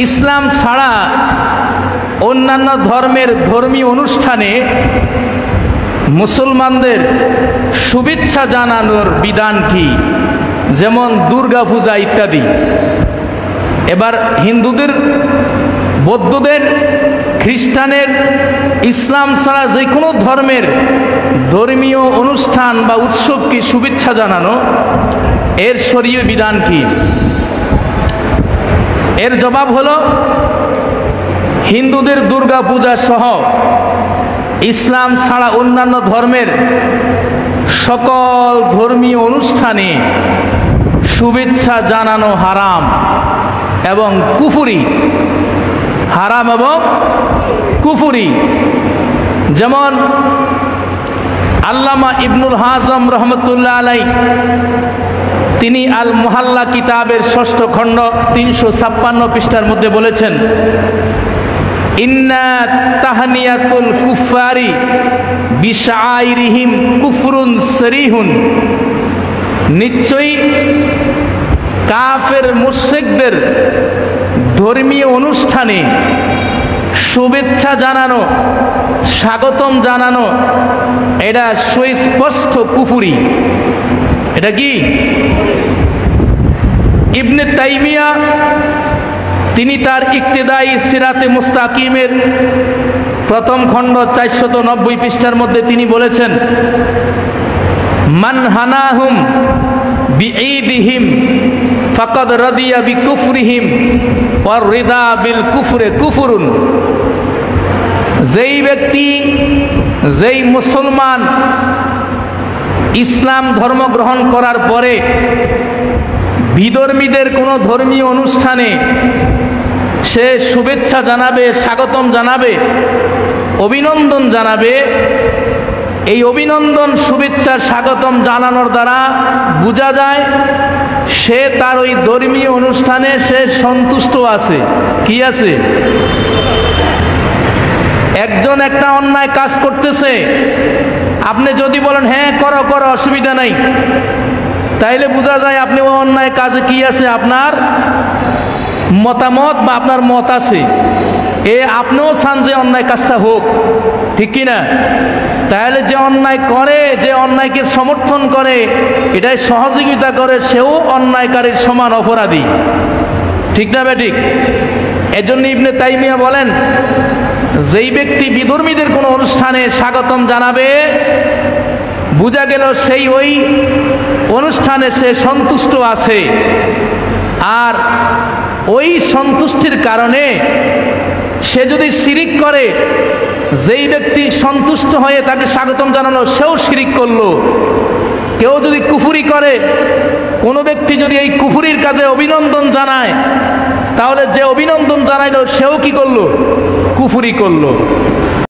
ইসলাম ছাড়া অন্যান্য ধর্মের ধর্মীয় অনুষ্ঠানে মুসলমানদের শুভেচ্ছা জানানোর বিধান কি? যেমন দুর্গা পূজা ইত্যাদি। এবার হিন্দুদের, বৌদ্ধদের, খ্রিস্টানের, ইসলাম ছাড়া যে কোনো ধর্মের ধর্মীয় অনুষ্ঠান বা উৎসবকে শুভেচ্ছা জানানো, এর শরীয় বিধান কি? এর জবাব হলো, হিন্দুদের দুর্গা পূজা সহ ইসলাম ছাড়া অন্যান্য ধর্মের সকল ধর্মীয় অনুষ্ঠানে শুভেচ্ছা জানানো হারাম এবং কুফরি। হারাম এবং কুফরি। যেমন আল্লামা ইবনুল হাজম রহমতুল্লাহ আলাই তিনি আল মুহাল্লা কিতাবের ৬ষ্ঠ খণ্ড ৩৫৬ পৃষ্ঠার মধ্যে বলেছেন, ইন্না তাহনিয়াতুল কুফারি বিশাইরিহিম কুফরুন সরিহুন। নিশ্চয়ই কাফের মুশরিকদের ধর্মীয় অনুষ্ঠানে শুভেচ্ছা জানানো, স্বাগতম জানানো, এটা সুস্পষ্ট কুফরি। এটা কি? ইবনে তাইমিয়া তিনি তার ইক্তেদাই সিরাতে মুস্তাকিমের ১ম খণ্ড ৪৯০ পৃষ্ঠার মধ্যে তিনি বলেছেন, মান হানাহুম বিঈদিহিম ফাকাদ রাদিয়া বিকুফরিহিম ওয়ার রিদা বিল কুফরে কুফরুন। যেই ব্যক্তি, যেই মুসলমান ইসলাম ধর্ম গ্রহণ করার পরে বিধর্মীদের কোনো ধর্মীয় অনুষ্ঠানে সে শুভেচ্ছা জানাবে, স্বাগতম জানাবে, অভিনন্দন জানাবে, এই অভিনন্দন, শুভেচ্ছা, স্বাগতম জানানোর দ্বারা বোঝা যায় সে তার ওই ধর্মীয় অনুষ্ঠানে সে সন্তুষ্ট আছে। কি আছে? একজন একটা অন্যায় কাজ করতেছে, আপনি যদি বলেন হ্যাঁ করো করো অসুবিধা নাই, তাইলে বোঝা যায় আপনি ওই অন্যায় কাজে কি আছে, আপনার মতামত বা আপনার মত আছে। আপনিও চান যে অন্যায় কাজটা হোক, ঠিক কিনা? তাহলে যে অন্যায় করে, যে অন্যায়কে সমর্থন করে, এটাই সহযোগিতা করে, সেও অন্যায়কারীর সমান অপরাধী। ঠিক না বেঠিক? এজন্য ইবনে তাইমিয়া বলেন, যেই ব্যক্তি বিধর্মীদের কোনো অনুষ্ঠানে স্বাগতম জানাবে, বোঝা গেল সেই ওই অনুষ্ঠানে সে সন্তুষ্ট আছে। আর ওই সন্তুষ্টির কারণে সে যদি শিরিক করে, যেই ব্যক্তি সন্তুষ্ট হয়ে তাকে স্বাগতম জানালো সেও শিরিক করলো। কেউ যদি কুফরি করে, কোনো ব্যক্তি যদি এই কুফরির কাজে অভিনন্দন জানায়, তাহলে যে অভিনন্দন জানাইলো সেও কি করলো? কুফরি করলো।